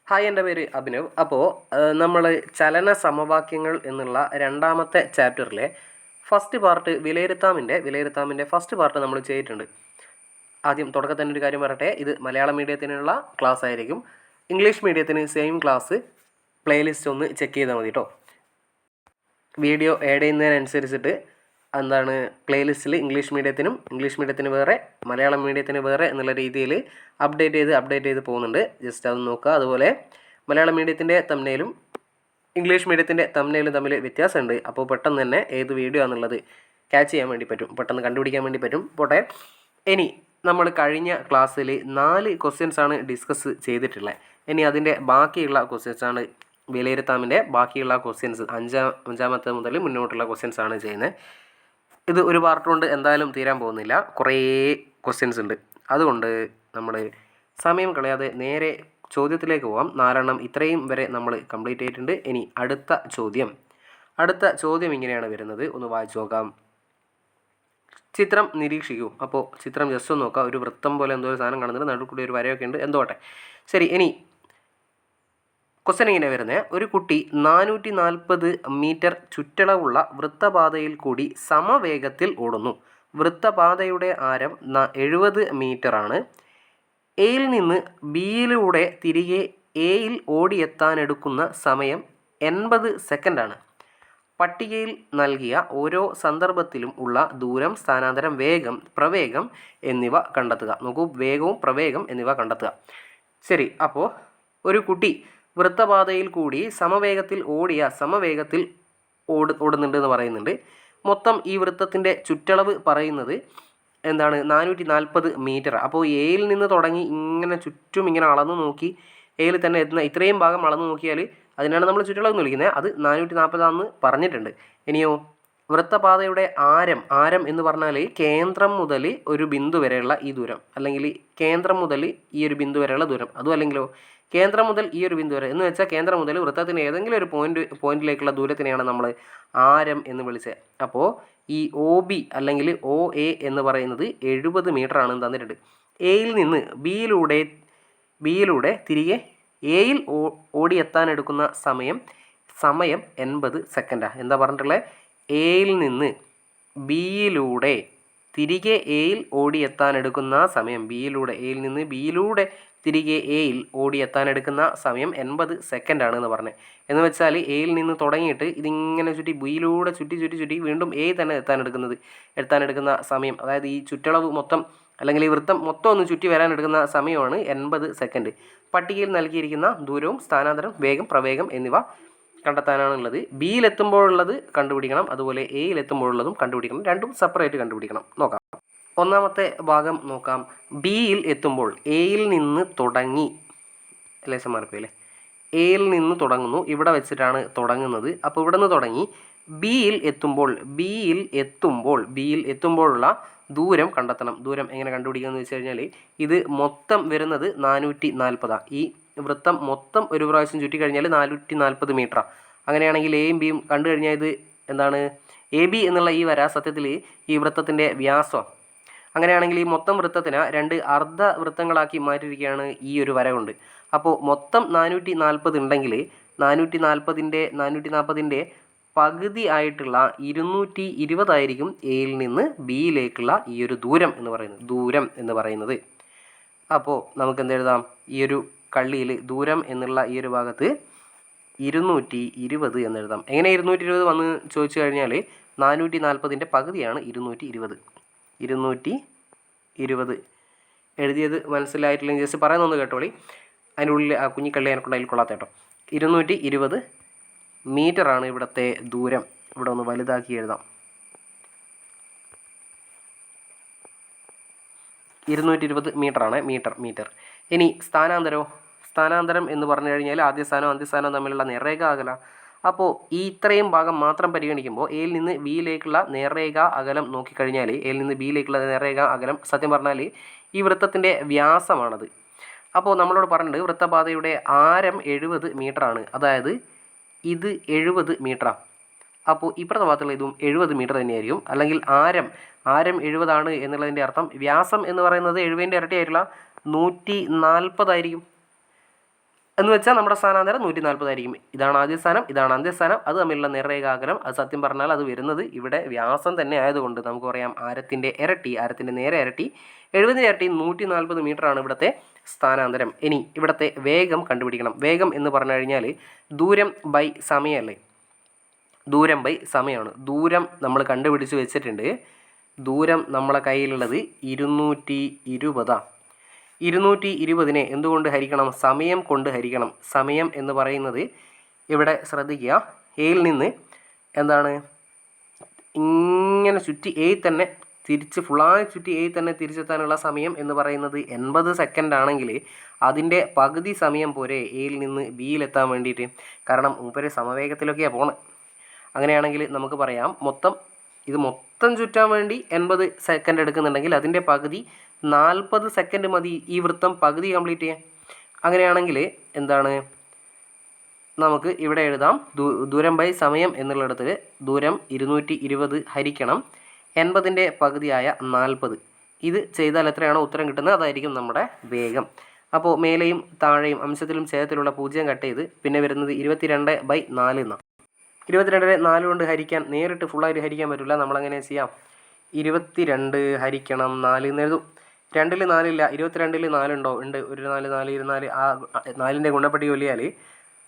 Hi, എൻ്റെ പേര് അഭിനവ്. അപ്പോൾ നമ്മൾ ചലന സമവാക്യങ്ങൾ എന്നുള്ള രണ്ടാമത്തെ ചാപ്റ്ററിലെ ഫസ്റ്റ് പാർട്ട് വിലയിരുത്താമിൻ്റെ ഫസ്റ്റ് പാർട്ട് നമ്മൾ ചെയ്തിട്ടുണ്ട്. ആദ്യം തുടക്കത്തിൽ തന്നെ ഒരു കാര്യം പറയട്ടെ, ഇത് മലയാളം മീഡിയത്തിനുള്ള ക്ലാസ് ആയിരിക്കും. ഇംഗ്ലീഷ് മീഡിയത്തിന് സെയിം ക്ലാസ് പ്ലേലിസ്റ്റ് ഒന്ന് ചെക്ക് ചെയ്താൽ മതി കേട്ടോ. വീഡിയോ ആഡ് ചെയ്യുന്നതിനനുസരിച്ചിട്ട് പ്ലേലിസ്റ്റിൽ ഇംഗ്ലീഷ് മീഡിയത്തിന് വേറെ, മലയാളം മീഡിയത്തിന് വേറെ എന്നുള്ള രീതിയിൽ അപ്ഡേറ്റ് ചെയ്ത് പോകുന്നുണ്ട്. ജസ്റ്റ് അത് നോക്കുക. അതുപോലെ മലയാളം മീഡിയത്തിൻ്റെ തംബ്നെയിലും ഇംഗ്ലീഷ് മീഡിയത്തിൻ്റെ തംബ്നെയിലും തമ്മിൽ വ്യത്യാസമുണ്ട്. അപ്പോൾ പെട്ടെന്ന് തന്നെ ഏത് വീഡിയോ ആണെന്നുള്ളത് ക്യാച്ച് ചെയ്യാൻ വേണ്ടി പറ്റും, പെട്ടെന്ന് കണ്ടുപിടിക്കാൻ വേണ്ടി പറ്റും. പോട്ടെ, ഇനി നമ്മൾ കഴിഞ്ഞ ക്ലാസ്സിൽ 4 ക്വസ്റ്റ്യൻസ് ആണ് ഡിസ്കസ് ചെയ്തിട്ടുള്ളത്. ഇനി അതിൻ്റെ ബാക്കിയുള്ള ക്വസ്റ്റ്യൻസ് ആണ് വിലയിരുത്താമിൻ്റെ ബാക്കിയുള്ള ക്വസ്റ്റ്യൻസ്, അഞ്ചാമത്തെ മുതൽ മുന്നോട്ടുള്ള ക്വസ്റ്റ്യൻസ് ആണ് ചെയ്യുന്നത്. ഇത് ഒരു പാർട്ട് കൊണ്ട് എന്തായാലും തീരാൻ പോകുന്നില്ല, കുറേ ക്വസ്റ്റ്യൻസ് ഉണ്ട്. അതുകൊണ്ട് നമ്മൾ സമയം കളയാതെ നേരെ ചോദ്യത്തിലേക്ക് പോകാം. 4 ഇത്രയും വരെ നമ്മൾ കംപ്ലീറ്റ് ചെയ്തിട്ടുണ്ട്. ഇനി അടുത്ത ചോദ്യം ഇങ്ങനെയാണ് വരുന്നത്, ഒന്ന് വായിച്ചു നോക്കാം. ചിത്രം നിരീക്ഷിക്കൂ. അപ്പോൾ ചിത്രം ജസ്റ്റ് ഒന്ന് നോക്കാം. ഒരു വൃത്തം പോലെ എന്തോ ഒരു സാധനം കാണുന്നുണ്ട്, നടുവിൽ കൂടി ഒരു വരയൊക്കെ ഉണ്ട്, എന്തോട്ടെ. ശരി, ഇനി ക്വസ്റ്റ്യൻ ഇങ്ങനെ വരുന്നത്, ഒരു കുട്ടി 440 മീറ്റർ ചുറ്റളവുള്ള വൃത്തപാതയിൽ കൂടി സമവേഗത്തിൽ ഓടുന്നു. വൃത്തപാതയുടെ ആരം 70 മീറ്ററാണ്. എയിൽ നിന്ന് ബിയിലൂടെ തിരികെ എയിൽ ഓടിയെത്താനെടുക്കുന്ന സമയം 80 സെക്കൻഡാണ്. പട്ടികയിൽ നൽകിയ ഓരോ സന്ദർഭത്തിലും ഉള്ള ദൂരം, സ്ഥാനാന്തരം, വേഗം, പ്രവേഗം എന്നിവ കണ്ടെത്തുക. നോക്കൂ, വേഗവും പ്രവേഗം എന്നിവ കണ്ടെത്തുക. ശരി, അപ്പോൾ ഒരു കുട്ടി വൃത്തപാതയിൽ കൂടി സമവേഗത്തിൽ ഓടുന്നുണ്ട് എന്ന് പറയുന്നുണ്ട്. മൊത്തം ഈ വൃത്തത്തിൻ്റെ ചുറ്റളവ് പറയുന്നത് 440 മീറ്റർ. അപ്പോൾ എയിൽ നിന്ന് തുടങ്ങി ഇങ്ങനെ ചുറ്റും ഇങ്ങനെ അളന്ന് നോക്കി എയിൽ തന്നെ എത്തുന്ന ഇത്രയും ഭാഗം അളന്ന് നോക്കിയാൽ അതിനാണ് നമ്മൾ ചുറ്റളവ് എന്ന് വിളിക്കുന്നത്. അത് 440 പറഞ്ഞിട്ടുണ്ട്. ഇനിയോ, വൃത്തപാതയുടെ ആരം എന്ന് പറഞ്ഞാൽ കേന്ദ്രം മുതൽ ഒരു ബിന്ദു വരെയുള്ള ഈ ദൂരം, അല്ലെങ്കിൽ കേന്ദ്രം മുതൽ ഈ ഒരു ബിന്ദു വരെയുള്ള ദൂരം. അതും അല്ലെങ്കിലോ കേന്ദ്രം മുതൽ ഈ ഒരു ബിന്ദു വരെ എന്ന് വെച്ചാൽ കേന്ദ്രം മുതൽ വൃത്തത്തിന് ഏതെങ്കിലും ഒരു പോയിന്റിലേക്കുള്ള ദൂരത്തിനെയാണ് നമ്മൾ ആരം എന്ന് വിളിച്ചത്. അപ്പോൾ ഈ OB അല്ലെങ്കിൽ OA എന്ന് പറയുന്നത് 70 മീറ്റർ ആണെന്ന് തന്നിട്ടുണ്ട്. എയിൽ നിന്ന് ബിയിലൂടെ തിരികെ എയിൽ ഓടിയെത്താനെടുക്കുന്ന സമയം 80 സെക്കൻഡാണ്. എന്താ പറഞ്ഞിട്ടുള്ളത്? എയിൽ നിന്ന് ബിയിലൂടെ തിരികെ എയിൽ ഓടിയെത്താനെടുക്കുന്ന സമയം, എയിൽ നിന്ന് ബിയിലൂടെ തിരികെ എയിൽ ഓടിയെത്താനെടുക്കുന്ന സമയം 80 സെക്കൻഡാണ് പറഞ്ഞത്. എന്ന് വെച്ചാൽ എയിൽ നിന്ന് തുടങ്ങിയിട്ട് ഇതിങ്ങനെ ചുറ്റി ബിയിലൂടെ ചുറ്റി വീണ്ടും എ തന്നെ എത്താനെടുക്കുന്ന സമയം, അതായത് ഈ ചുറ്റളവ് മൊത്തം അല്ലെങ്കിൽ ഈ വൃത്തം മൊത്തം ഒന്ന് ചുറ്റി വരാനെടുക്കുന്ന സമയമാണ് 80 സെക്കൻഡ്. പട്ടികയിൽ നൽകിയിരിക്കുന്ന ദൂരവും, സ്ഥാനാന്തരം, വേഗം, പ്രവേഗം എന്നിവ കണ്ടെത്താനാണുള്ളത്. ബിയിലെത്തുമ്പോഴുള്ളത് കണ്ടുപിടിക്കണം, അതുപോലെ എയിലെത്തുമ്പോഴുള്ളതും കണ്ടുപിടിക്കണം. രണ്ടും സെപ്പറേറ്റ് കണ്ടുപിടിക്കണം. നോക്കാം. ഒന്നാമത്തെ ഭാഗം നോക്കാം. ബിയിൽ എത്തുമ്പോൾ എയിൽ നിന്ന് തുടങ്ങി, ലേശം മാറിപ്പോയില്ലേ, എയിൽ നിന്ന് തുടങ്ങുന്നു, ഇവിടെ വെച്ചിട്ടാണ് തുടങ്ങുന്നത്. അപ്പോൾ ഇവിടെ നിന്ന് തുടങ്ങി ബിയിൽ എത്തുമ്പോഴുള്ള ദൂരം കണ്ടെത്തണം. ദൂരം എങ്ങനെ കണ്ടുപിടിക്കുക എന്ന് വെച്ച് കഴിഞ്ഞാൽ, ഇത് മൊത്തം വരുന്നത് 440. ഈ വൃത്തം മൊത്തം ഒരു പ്രാവശ്യം ചുറ്റി കഴിഞ്ഞാൽ 440 മീറ്ററാണ്. അങ്ങനെയാണെങ്കിൽ എയും ബിയും കണ്ടു കഴിഞ്ഞാൽ ഇത് AB എന്നുള്ള ഈ വര സത്യത്തിൽ ഈ വൃത്തത്തിൻ്റെ വ്യാസം. അങ്ങനെയാണെങ്കിൽ ഈ മൊത്തം വൃത്തത്തിന് 2 അർദ്ധ വൃത്തങ്ങളാക്കി മാറ്റിയിരിക്കുകയാണ് ഈ ഒരു വര കൊണ്ട്. അപ്പോൾ മൊത്തം 440 ഉണ്ടെങ്കിൽ 440ൻ്റെ പകുതി ആയിട്ടുള്ള 220 ആയിരിക്കും എയിൽ നിന്ന് ബിയിലേക്കുള്ള ഈ ഒരു ദൂരം എന്ന് പറയുന്നത്. അപ്പോൾ നമുക്ക് എന്തെഴുതാം? ഈ ഒരു കള്ളിയിൽ ദൂരം എന്നുള്ള ഈ ഒരു ഭാഗത്ത് 220 എന്നെഴുതാം. എങ്ങനെ 220 വന്ന് ചോദിച്ചു കഴിഞ്ഞാൽ 440ൻ്റെ പകുതിയാണ് 220. എഴുതിയത് മനസ്സിലായിട്ടില്ലെങ്കിൽ ജസ്റ്റ് പറയുന്നൊന്ന് കേട്ടോളി. അതിൻ്റെ ഉള്ളിൽ ആ കുഞ്ഞിക്കള്ളി അതിനെക്കൊണ്ട് അതിൽ കൊള്ളാത്ത കേട്ടോ. 220 മീറ്ററാണ് ഇവിടുത്തെ ദൂരം. ഇവിടെ ഒന്ന് വലുതാക്കി എഴുതാം. 220 മീറ്ററാണ്, മീറ്റർ. ഇനി സ്ഥാനാന്തരം എന്ന് പറഞ്ഞു കഴിഞ്ഞാൽ ആദ്യ സ്ഥാനവും അന്ത്യസ്ഥാനവും തമ്മിലുള്ള നേർരേഖ അകലം. അപ്പോൾ ഈ ഇത്രയും ഭാഗം മാത്രം പരിഗണിക്കുമ്പോൾ എയിൽ നിന്ന് ബിയിലേക്കുള്ള നേർരേഖ അകലം നോക്കിക്കഴിഞ്ഞാൽ, എയിൽ നിന്ന് ബിയിലേക്കുള്ള നേർരേഖ അകലം സത്യം പറഞ്ഞാൽ ഈ വൃത്തത്തിൻ്റെ വ്യാസമാണത്. അപ്പോൾ നമ്മളോട് പറഞ്ഞിട്ടുണ്ട് വൃത്തപാതയുടെ ആരം 70 മീറ്ററാണ്, അതായത് ഇത് 70 മീറ്ററാണ്. അപ്പോൾ ഇപ്പുറത്തെ ഭാഗത്തുള്ള ഇതും 70 മീറ്റർ തന്നെയായിരിക്കും. അല്ലെങ്കിൽ ആരം 70 എന്നുള്ളതിൻ്റെ അർത്ഥം വ്യാസം എന്ന് പറയുന്നത് 70ൻ്റെ ഇരട്ടിയായിട്ടുള്ള 140 ആയിരിക്കും. എന്ന് വെച്ചാൽ നമ്മുടെ സ്ഥാനാന്തരം 140 ആയിരിക്കും. ഇതാണ് ആദ്യ സ്ഥാനം, ഇതാണ് അന്ത്യസ്ഥാനം, അത് തമ്മിലുള്ള നേർരേഖാകലം. അത് സത്യം പറഞ്ഞാൽ അത് വരുന്നത് ഇവിടെ വ്യാസം തന്നെ ആയതുകൊണ്ട് നമുക്ക് പറയാം ആരത്തിൻ്റെ ഇരട്ടി, ആരത്തിൻ്റെ നേരെ ഇരട്ടി 70 ഇരട്ടി 140 മീറ്ററാണ് ഇവിടുത്തെ സ്ഥാനാന്തരം. ഇനി ഇവിടുത്തെ വേഗം കണ്ടുപിടിക്കണം. വേഗം എന്ന് പറഞ്ഞു കഴിഞ്ഞാൽ ദൂരം ബൈ സമയമല്ലേ, ദൂരം ബൈ സമയമാണ്. ദൂരം നമ്മൾ കണ്ടുപിടിച്ച് വെച്ചിട്ടുണ്ട്. ദൂരം നമ്മളെ കയ്യിലുള്ളത് 220. 220നെ എന്തുകൊണ്ട് ഹരിക്കണം? സമയം കൊണ്ട് ഹരിക്കണം. സമയം എന്ന് പറയുന്നത് ഇവിടെ ശ്രദ്ധിക്കുക, എയിൽ നിന്ന് എന്താണ് ഇങ്ങനെ ചുറ്റി എയിൽ തന്നെ തിരിച്ച് ഫുള്ളായി ചുറ്റി എയിൽ തന്നെ തിരിച്ചെത്താനുള്ള സമയം എന്ന് പറയുന്നത് 80 സെക്കൻഡ് ആണെങ്കിൽ അതിൻ്റെ പകുതി സമയം പോരെ എയിൽ നിന്ന് ബിയിലെത്താൻ വേണ്ടിയിട്ട്. കാരണം മൂപ്പര് സമവേഗത്തിലൊക്കെയാണ് പോണത്. അങ്ങനെയാണെങ്കിൽ നമുക്ക് പറയാം മൊത്തം ചുറ്റാൻ വേണ്ടി 80 സെക്കൻഡ് എടുക്കുന്നുണ്ടെങ്കിൽ അതിൻ്റെ പകുതി 40 സെക്കൻഡ് മതി ഈ വൃത്തം പകുതി കംപ്ലീറ്റ് ചെയ്യാൻ. അങ്ങനെയാണെങ്കിൽ എന്താണ് നമുക്ക് ഇവിടെ എഴുതാം, ദൂരം ബൈ സമയം എന്നുള്ളിടത്ത് ദൂരം 220 ഹരിക്കണം 80ൻ്റെ പകുതിയായ 40. ഇത് ചെയ്താൽ എത്രയാണോ ഉത്തരം കിട്ടുന്നത് അതായിരിക്കും നമ്മുടെ വേഗം. അപ്പോൾ മേലെയും താഴെയും അംശത്തിലും ഛേദത്തിലുള്ള 0 കട്ട് ചെയ്ത് പിന്നെ വരുന്നത് 22/4 എന്നാണ്. 22നെ 4 കൊണ്ട് ഹരിക്കാൻ നേരിട്ട് ഫുള്ളായിട്ട് ഹരിക്കാൻ പറ്റില്ല. നമ്മളങ്ങനെ ചെയ്യാം, 22 ഹരിക്കണം 4 എന്ന് എഴുതും. 2ൽ 4 ഇല്ല, 22ൽ 4 ഉണ്ടോ? ഉണ്ട്. ഒരു 4 4 24 ആ 4ൻ്റെ ഗുണപ്പട്ടി ചൊല്ലിയാൽ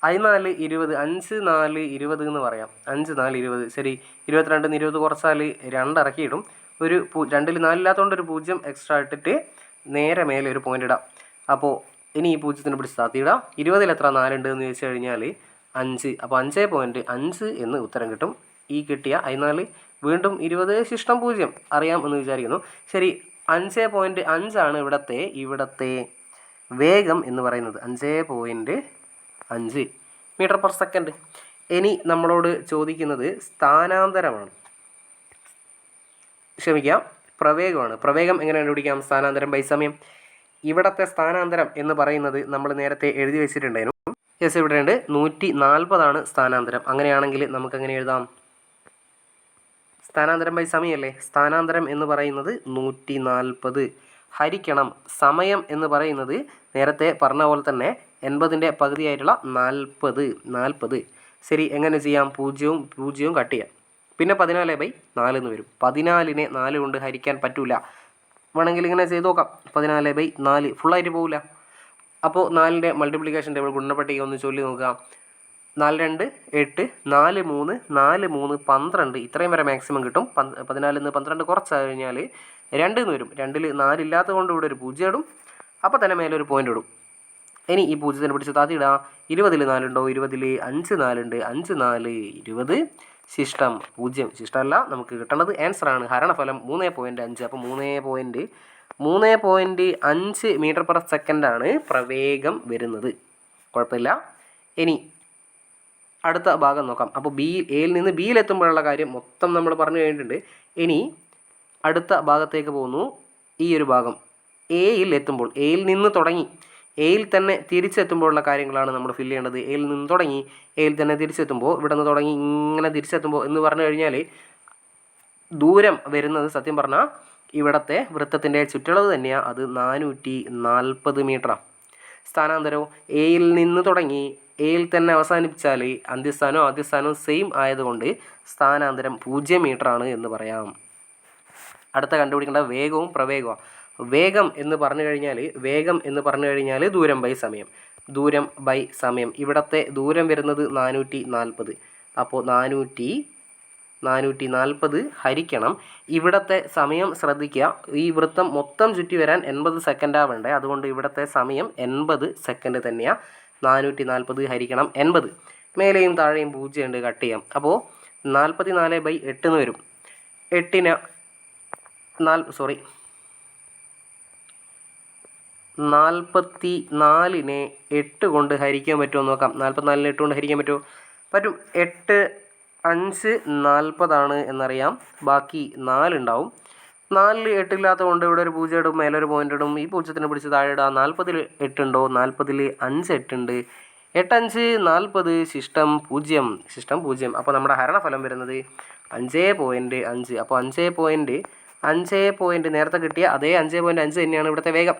4 20, 5 4 20 എന്ന് പറയാം. 5 4 20. ശരി, 22 20 കുറച്ചാൽ 2 ഇറക്കിയിടും. 2ൽ 4 ഇല്ലാത്തതുകൊണ്ട് ഒരു 0 എക്സ്ട്രാ ഇട്ടിട്ട് നേരെ മേലെ ഒരു പോയിൻ്റ് ഇടാം. അപ്പോൾ ഇനി ഈ 0നെ പിടിച്ച് താത്തിയിടാം. 20ൽ എത്ര 4 ഉണ്ട് എന്ന് ചോദിച്ചു കഴിഞ്ഞാൽ 5. അപ്പോൾ 5.5 എന്ന് ഉത്തരം കിട്ടും. ഈ കിട്ടിയ 14 വീണ്ടും 20 ശിഷ്ടം 0 അറിയാം എന്ന് വിചാരിക്കുന്നു. ശരി, 5.5 ആണ് ഇവിടത്തെ വേഗം എന്ന് പറയുന്നത്. 5.5 മീറ്റർ പെർ സെക്കൻഡ്. ഇനി നമ്മളോട് ചോദിക്കുന്നത് സ്ഥാനാന്തരമാണ്, ക്ഷമിക്കാം പ്രവേഗമാണ്. പ്രവേഗം എങ്ങനെ കണ്ടുപിടിക്കാം? സ്ഥാനാന്തരം ബൈ സമയം. ഇവിടത്തെ സ്ഥാനാന്തരം എന്ന് പറയുന്നത് നമ്മൾ നേരത്തെ എഴുതി വെച്ചിട്ടുണ്ടായിരുന്നു. യെസ്, ഇവിടെ ഉണ്ട്. 140 സ്ഥാനാന്തരം. അങ്ങനെയാണെങ്കിൽ നമുക്കെങ്ങനെ എഴുതാം? സ്ഥാനാന്തരം ബൈ സമയമല്ലേ. സ്ഥാനാന്തരം എന്ന് പറയുന്നത് 140 ഹരിക്കണം സമയം എന്ന് പറയുന്നത് നേരത്തെ പറഞ്ഞ പോലെ തന്നെ 80ൻ്റെ പകുതിയായിട്ടുള്ള 40. ശരി, എങ്ങനെ ചെയ്യാം? 0 കട്ട് ചെയ്യാം. പിന്നെ 14/4 എന്ന് വരും. 14നെ 4 കൊണ്ട് ഹരിക്കാൻ പറ്റൂല. വേണമെങ്കിൽ ഇങ്ങനെ ചെയ്ത് നോക്കാം. 14/4 ഫുള്ളായിട്ട് പോകില്ല. അപ്പോൾ 4ൻ്റെ മൾട്ടിപ്ലിക്കേഷൻ ടേബിൾ ഗുണനപ്പട്ടിക ഒന്ന് ചൊല്ലി നോക്കുക. 4 2 8, 4 3 4 3 12. ഇത്രയും വരെ മാക്സിമം കിട്ടും. 14 നിന്ന് 12 കുറച്ച് കഴിഞ്ഞാൽ 2 എന്ന് വരും. 2ൽ 4 ഇല്ലാത്തത് കൊണ്ട് ഇവിടെ ഒരു 0 ഇടും. അപ്പോൾ തന്നെ മേലെ ഒരു പോയിൻ്റ് ഇടും. ഇനി ഈ 0നെ പിടിച്ച് താത്തിയിടുക. 20ൽ 4 ഉണ്ടോ? 20ൽ 5 4 ഉണ്ട്. 5 4 20 ശിഷ്ടം 0. ശിഷ്ടമല്ല, നമുക്ക് കിട്ടേണ്ടത് ആൻസറാണ്. ഹരണഫലം 3.5. അപ്പോൾ 3.5 മീറ്റർ പെർ സെക്കൻഡാണ് പ്രവേഗം വരുന്നത്. കുഴപ്പമില്ല. ഇനി അടുത്ത ഭാഗം നോക്കാം. അപ്പോൾ എയിൽ നിന്ന് ബിയിലെത്തുമ്പോഴുള്ള കാര്യം മൊത്തം നമ്മൾ പറഞ്ഞു കഴിഞ്ഞിട്ടുണ്ട്. ഇനി അടുത്ത ഭാഗത്തേക്ക് പോകുന്നു. ഈ ഒരു ഭാഗം എയിൽ എത്തുമ്പോൾ, എയിൽ നിന്ന് തുടങ്ങി എയിൽ തന്നെ തിരിച്ചെത്തുമ്പോഴുള്ള കാര്യങ്ങളാണ് നമ്മൾ ഫില്ല് ചെയ്യേണ്ടത്. എയിൽ നിന്ന് തുടങ്ങി എയിൽ തന്നെ തിരിച്ചെത്തുമ്പോൾ, ഇവിടെ നിന്ന് തുടങ്ങി ഇങ്ങനെ തിരിച്ചെത്തുമ്പോൾ എന്ന് പറഞ്ഞു കഴിഞ്ഞാൽ ദൂരം വരുന്നത് സത്യം പറഞ്ഞാൽ ഇവിടത്തെ വൃത്തത്തിൻ്റെ ചുറ്റളവ് തന്നെയാണ്. അത് 440 മീറ്ററാണ്. സ്ഥാനാന്തരവും എയിൽ നിന്ന് തുടങ്ങി എയിൽ തന്നെ അവസാനിപ്പിച്ചാൽ അന്ത്യസ്ഥാനവും ആദ്യസ്ഥാനവും സെയിം ആയതുകൊണ്ട് സ്ഥാനാന്തരം 0 മീറ്ററാണ് എന്ന് പറയാം. അടുത്ത കണ്ടുപിടിക്കേണ്ട വേഗവും പ്രവേഗവും. വേഗം എന്ന് പറഞ്ഞു കഴിഞ്ഞാൽ ദൂരം ബൈ സമയം. ദൂരം ബൈ സമയം. ഇവിടത്തെ ദൂരം വരുന്നത് 440. അപ്പോൾ 440 ഹരിക്കണം ഇവിടത്തെ സമയം. ശ്രദ്ധിക്കുക, ഈ വൃത്തം മൊത്തം ചുറ്റി വരാൻ 80 സെക്കൻഡാണ് വേണ്ടത്. അതുകൊണ്ട് ഇവിടത്തെ സമയം 80 സെക്കൻഡ് തന്നെയാണ്. 440 ഹരിക്കണം 80. മേലെയും താഴെയും 0 ഉണ്ട്, കട്ട് ചെയ്യാം. അപ്പോൾ 44/8 എന്ന് വരും. 44നെ 8 കൊണ്ട് ഹരിക്കാൻ പറ്റുമോ എന്ന് നോക്കാം. 44നെ 8 കൊണ്ട് ഹരിക്കാൻ പറ്റുമോ? പറ്റും. 8 5 40 എന്നറിയാം. ബാക്കി 4 ഉണ്ടാവും. 4ൽ 8 ഇല്ലാത്തത് കൊണ്ട് ഇവിടെ ഒരു 0 ഇടും, മേലൊരു പോയിൻ്റ് ഇടും. ഈ 0നെ പിടിച്ച് താഴെ ഇടാം. 40ൽ 8 ഉണ്ടോ? 40ൽ 5 8 ഉണ്ട്. 8 5 40 ശിഷ്ടം 0. അപ്പോൾ നമ്മുടെ ഹരണഫലം വരുന്നത് 5.5. അപ്പോൾ 5 നേരത്തെ കിട്ടിയ അതേ 5.5 തന്നെയാണ് ഇവിടുത്തെ വേഗം.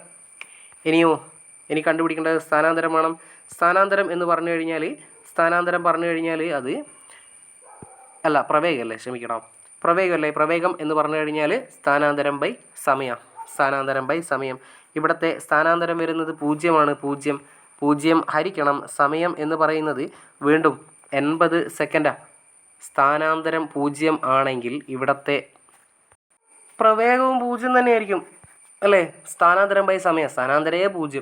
ഇനി കണ്ടുപിടിക്കേണ്ടത് സ്ഥാനാന്തരം വേണം. സ്ഥാനാന്തരം എന്ന് പറഞ്ഞു കഴിഞ്ഞാൽ അത് അല്ല, പ്രവേഗമല്ലേ, ക്ഷമിക്കണം, പ്രവേഗമല്ലേ. പ്രവേഗം എന്ന് പറഞ്ഞു കഴിഞ്ഞാൽ സ്ഥാനാന്തരം ബൈ സമയം. ഇവിടുത്തെ സ്ഥാനാന്തരം വരുന്നത് 0 ആണ്. 0 ഹരിക്കണം സമയം എന്ന് പറയുന്നത് വീണ്ടും 80 സെക്കൻഡാണ്. സ്ഥാനാന്തരം 0 ആണെങ്കിൽ ഇവിടുത്തെ പ്രവേഗവും 0 തന്നെയായിരിക്കും അല്ലേ. സ്ഥാനാന്തരം ബൈ സമയം, സ്ഥാനാന്തരേ 0,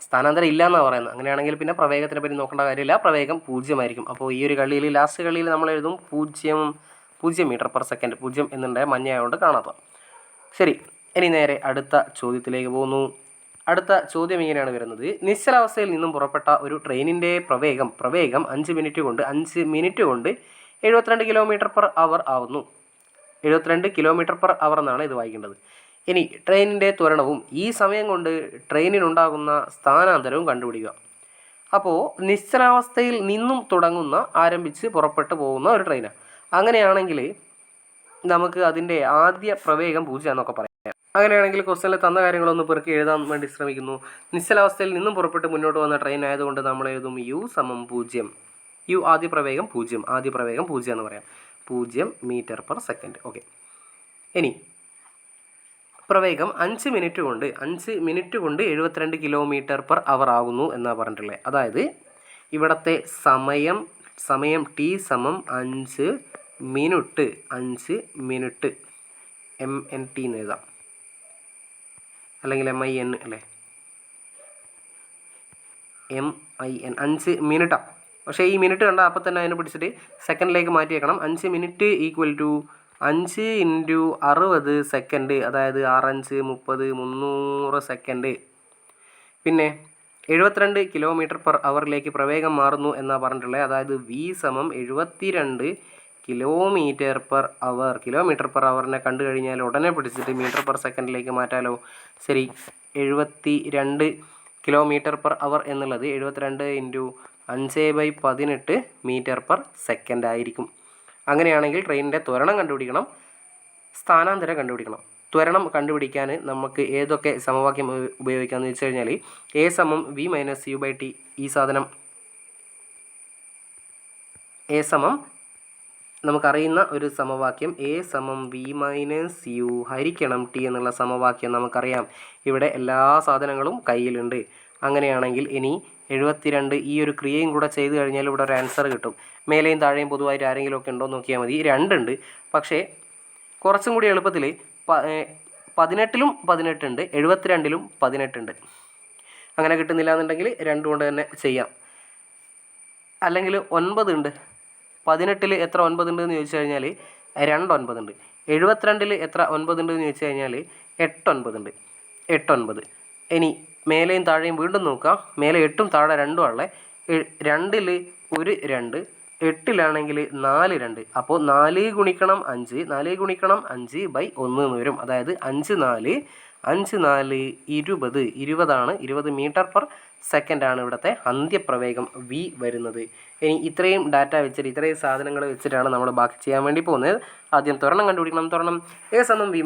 സ്ഥാനാന്തരം ഇല്ല എന്നാണ് പറയുന്നത്. അങ്ങനെയാണെങ്കിൽ പിന്നെ പ്രവേഗത്തിനെ പറ്റി നോക്കേണ്ട കാര്യമില്ല, പ്രവേഗം 0 ആയിരിക്കും. അപ്പോൾ ഈ ഒരു കളിയിൽ, ലാസ്റ്റ് കളിയിൽ നമ്മൾ എഴുതും 0 മീറ്റർ/സെക്കൻഡ്. 0 എന്നുണ്ട്, മഞ്ഞയായതുകൊണ്ട് കാണാത്ത. ശരി, ഇനി നേരെ അടുത്ത ചോദ്യത്തിലേക്ക് പോകുന്നു. അടുത്ത ചോദ്യം ഇങ്ങനെയാണ് വരുന്നത്. നിശ്ചലാവസ്ഥയിൽ നിന്നും പുറപ്പെട്ട ഒരു ട്രെയിനിൻ്റെ പ്രവേഗം 5 മിനിറ്റ് കൊണ്ട് 72 km/h ആവുന്നു. 72 km/h എന്നാണ് ഇത് വായിക്കേണ്ടത്. ഇനി ട്രെയിനിൻ്റെ ത്വരണവും ഈ സമയം കൊണ്ട് ട്രെയിനിനുണ്ടാകുന്ന സ്ഥാനാന്തരവും കണ്ടുപിടിക്കുക. അപ്പോൾ നിശ്ചലാവസ്ഥയിൽ നിന്നും ആരംഭിച്ച് പുറപ്പെട്ടു പോകുന്ന ഒരു ട്രെയിനാണ്. അങ്ങനെയാണെങ്കിൽ നമുക്ക് അതിൻ്റെ ആദ്യ പ്രവേഗം 0 എന്നൊക്കെ പറയാം. അങ്ങനെയാണെങ്കിൽ ക്വസ്റ്റനിൽ തന്ന കാര്യങ്ങളൊന്ന് പെറുക്കി എഴുതാൻ വേണ്ടി ശ്രമിക്കുന്നു. നിശ്ചലാവസ്ഥയിൽ നിന്നും പുറപ്പെട്ട് മുന്നോട്ട് വന്ന ട്രെയിൻ ആയതുകൊണ്ട് നമ്മൾ എഴുതും u = 0. ആദ്യ പ്രവേഗം 0 എന്ന് പറയാം. 0 മീറ്റർ/സെക്കൻഡ്. ഓക്കെ. ഇനി പ്രവേഗം 5 മിനിറ്റ് കൊണ്ട് 72 km/h ആകുന്നു എന്നാണ് പറഞ്ഞിട്ടുള്ളത്. അതായത് ഇവിടുത്തെ സമയം t = 5 മിനിറ്റ് MNT എന്ന് എഴുതാം, അല്ലെങ്കിൽ MIN അല്ലേ, MIN 5 മിനിറ്റാണ്. പക്ഷേ ഈ മിനിറ്റ് കണ്ടാൽ അപ്പം തന്നെ അതിനെ പിടിച്ചിട്ട് സെക്കൻഡിലേക്ക് മാറ്റി വെക്കണം. 5 മിനിറ്റ് = 5 × 60 സെക്കൻഡ്, അതായത് 6×5 = 300 സെക്കൻഡ്. പിന്നെ 72 km/h പ്രവേഗം മാറുന്നു എന്നാണ് പറഞ്ഞിട്ടുള്ളത്. അതായത് v = 72 km/h കണ്ടു കഴിഞ്ഞാൽ ഉടനെ പിടിച്ചിട്ട് മീറ്റർ/സെക്കൻഡിലേക്ക് മാറ്റാലോ. ശരി, 72 km/h എന്നുള്ളത് 72 × 5/18 മീറ്റർ/സെക്കൻഡ് ആയിരിക്കും. അങ്ങനെയാണെങ്കിൽ ട്രെയിനിൻ്റെ ത്വരണം കണ്ടുപിടിക്കണം, സ്ഥാനാന്തരം കണ്ടുപിടിക്കണം. ത്വരണം കണ്ടുപിടിക്കാൻ നമുക്ക് ഏതൊക്കെ സമവാക്യം ഉപയോഗിക്കാമെന്ന് വെച്ച് കഴിഞ്ഞാൽ a = v - u/t. ഈ സാധനം നമുക്കറിയുന്ന ഒരു സമവാക്യം a = v - u ഹരിക്കണം t എന്നുള്ള സമവാക്യം നമുക്കറിയാം. ഇവിടെ എല്ലാ സാധനങ്ങളും കയ്യിലുണ്ട്. അങ്ങനെയാണെങ്കിൽ ഇനി 72 ഈ ഒരു ക്രിയയും കൂടെ ചെയ്ത് കഴിഞ്ഞാൽ ഇവിടെ ഒരു ആൻസർ കിട്ടും. മേലെയും താഴെയും പൊതുവായിട്ട് ആരെങ്കിലും ഒക്കെ ഉണ്ടോ എന്ന് നോക്കിയാൽ മതി. 2 ഉണ്ട്, പക്ഷേ കുറച്ചും കൂടി എളുപ്പത്തിൽ 18-ലും 18 ഉണ്ട്, 72-ലും 18 ഉണ്ട്. അങ്ങനെ കിട്ടുന്നില്ല എന്നുണ്ടെങ്കിൽ 2 കൊണ്ട് തന്നെ ചെയ്യാം. അല്ലെങ്കിൽ 9 ഉണ്ട്. 18-ൽ എത്ര 9 ഉണ്ടെന്ന് ചോദിച്ചു കഴിഞ്ഞാൽ 2 9 ഉണ്ട്. 72-ൽ എത്ര 9 ഉണ്ടെന്ന് ചോദിച്ചു കഴിഞ്ഞാൽ 8 9 ഉണ്ട്. 8 9. ഇനി മേലെയും താഴെയും വീണ്ടും നോക്കാം. മേലെ 8ഉം താഴെ 2ഉം ആണല്ലേ. 2-ൽ ഒരു 2, 8-ലാണെങ്കിൽ 4 2. അപ്പോൾ 4 × 5 4 × 5/1 എന്ന് വരും. അതായത് 5 4 20. 20 20 മീറ്റർ/സെക്കൻഡ് ആണ് ഇവിടുത്തെ അന്ത്യപ്രവേഗം v വരുന്നത്. ഇനി ഇത്രയും ഡാറ്റ വെച്ചിട്ട്, ഇത്രയും സാധനങ്ങൾ വെച്ചിട്ടാണ് നമ്മൾ ബാക്കി ചെയ്യാൻ വേണ്ടി പോകുന്നത്. ആദ്യം ത്വരണം കണ്ടുപിടിക്കണം. ത്വരണം a = v -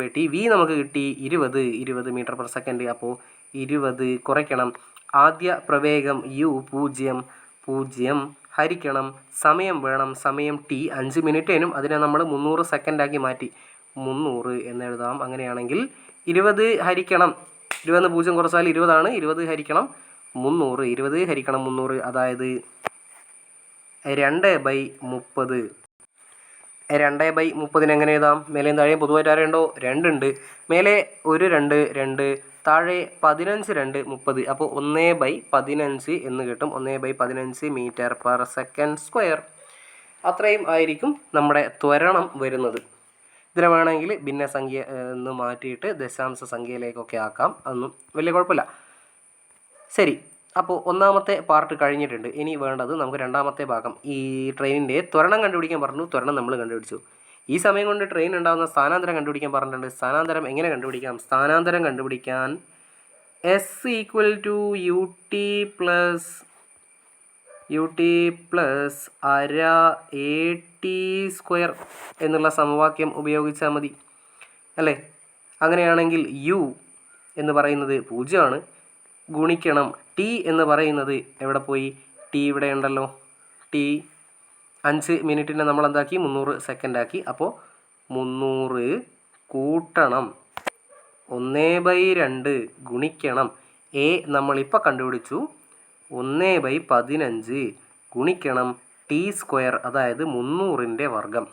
u/t. v നമുക്ക് കിട്ടി 20 മീറ്റർ/സെക്കൻഡ്. അപ്പോൾ 20 കുറയ്ക്കണം. ആദ്യ പ്രവേഗം u 0 ഹരിക്കണം സമയം വേണം. സമയം t 5 മിനിറ്റേനും അതിനെ നമ്മൾ 300 സെക്കൻഡാക്കി മാറ്റി 300 എന്നെഴുതാം. അങ്ങനെയാണെങ്കിൽ 20 ഹരിക്കണം 20 0 കുറച്ചാൽ 20 ആണ്. 20 ഹരിക്കണം 300. 20 ഹരിക്കണം 300, അതായത് 2/30. 2/30 എങ്ങനെ എഴുതാം? മേലെയും താഴെയും പൊതുവായിട്ട് ആരുണ്ടോ? 2 ഉണ്ട്. മേലെ ഒരു 2 2, താഴെ 15 2 30. അപ്പോൾ 1/15 എന്ന് കിട്ടും. 1/15 മീറ്റർ/സെക്കൻഡ്². അത്രയും ആയിരിക്കും നമ്മുടെ ത്വരണം വരുന്നത്. ഇതിനെ വേണമെങ്കിൽ ഭിന്നസംഖ്യ എന്ന് മാറ്റിയിട്ട് ദശാംശ സംഖ്യയിലേക്കൊക്കെ ആക്കാം. അതൊന്നും വലിയ കുഴപ്പമില്ല. ശരി, അപ്പോൾ ഒന്നാമത്തെ പാർട്ട് കഴിഞ്ഞിട്ടുണ്ട്. ഇനി വേണ്ടത് നമുക്ക് രണ്ടാമത്തെ ഭാഗം. ഈ ട്രെയിനിൻ്റെ ത്വരണം കണ്ടുപിടിക്കാൻ പറഞ്ഞു. ത്വരണം നമ്മൾ കണ്ടുപിടിച്ചു. ഈ സമയം കൊണ്ട് ട്രെയിൻ ഉണ്ടാകുന്ന സ്ഥാനാന്തരം കണ്ടുപിടിക്കാൻ പറഞ്ഞിട്ടുണ്ട്. സ്ഥാനാന്തരം എങ്ങനെ കണ്ടുപിടിക്കാം? സ്ഥാനാന്തരം കണ്ടുപിടിക്കാൻ s = ut plus അര at² എന്നുള്ള സമവാക്യം ഉപയോഗിച്ചാൽ മതി അല്ലേ. അങ്ങനെയാണെങ്കിൽ u എന്ന് പറയുന്നത് 0 ആണ്. ഗുണിക്കണം ടി എന്ന് പറയുന്നത് എവിടെ പോയി? ടി ഇവിടെ ഉണ്ടല്ലോ. ടി 5 മിനിറ്റിനെ നമ്മൾ എന്താക്കി? 300 സെക്കൻഡാക്കി. അപ്പോൾ 300 കൂട്ടണം 1/2 ഗുണിക്കണം എ നമ്മളിപ്പോൾ കണ്ടുപിടിച്ചു 1/15 ഗുണിക്കണം ടി സ്ക്വയർ, അതായത് 300ൻ്റെ വർഗ്ഗം.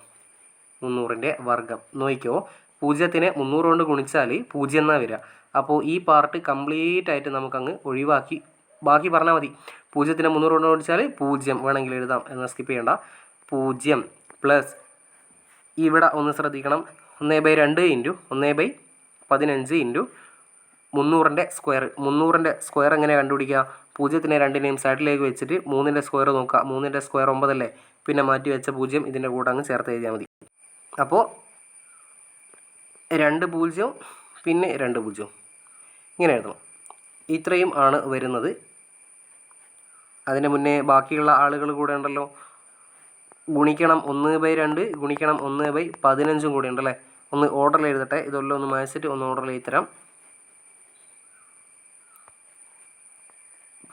300ൻ്റെ വർഗ്ഗം നോക്കിക്കോ. 0നെ 300 കൊണ്ട് ഗുണിച്ചാൽ 0 എന്നാണ് വരിക. അപ്പോൾ ഈ പാർട്ട് കംപ്ലീറ്റ് ആയിട്ട് നമുക്കങ്ങ് ഒഴിവാക്കി ബാക്കി പറഞ്ഞാൽ മതി. 0നെ 300 കൊണ്ട് ഗുണിച്ചാൽ 0 വേണമെങ്കിൽ എഴുതാം, എന്നാൽ സ്കിപ്പ് ചെയ്യണ്ട. 0 പ്ലസ് ഇവിടെ ഒന്ന് ശ്രദ്ധിക്കണം, 1/2 ഇൻറ്റു 1/15 ഇൻറ്റു 300ൻ്റെ സ്ക്വയർ. 300ൻ്റെ സ്ക്വയർ എങ്ങനെ കണ്ടുപിടിക്കുക? 0നെ 2നെയും സൈഡിലേക്ക് വെച്ചിട്ട് 3ൻ്റെ സ്ക്വയർ നോക്കുക. 3ൻ്റെ സ്ക്വയർ 9 അല്ലേ? പിന്നെ മാറ്റി വെച്ച 0 ഇതിൻ്റെ കൂടെ അങ്ങ് ചേർത്ത് എഴുതിയാൽ മതി. അപ്പോൾ 2 0 പിന്നെ 2 0 ഇങ്ങനെ എഴുതണം. ഇത്രയും ആണ് വരുന്നത്. അതിന് മുന്നേ ബാക്കിയുള്ള ആളുകൾ കൂടെ ഉണ്ടല്ലോ. ഗുണിക്കണം 1/2 ഗുണിക്കണം 1/15 കൂടി ഉണ്ടല്ലേ. ഒന്ന് ഓർഡറിൽ എഴുതട്ടെ. ഇതെല്ലാം ഒന്ന് മായ്ച്ചിട്ട് ഒന്ന് ഓർഡറിൽ എഴുതി തരാം.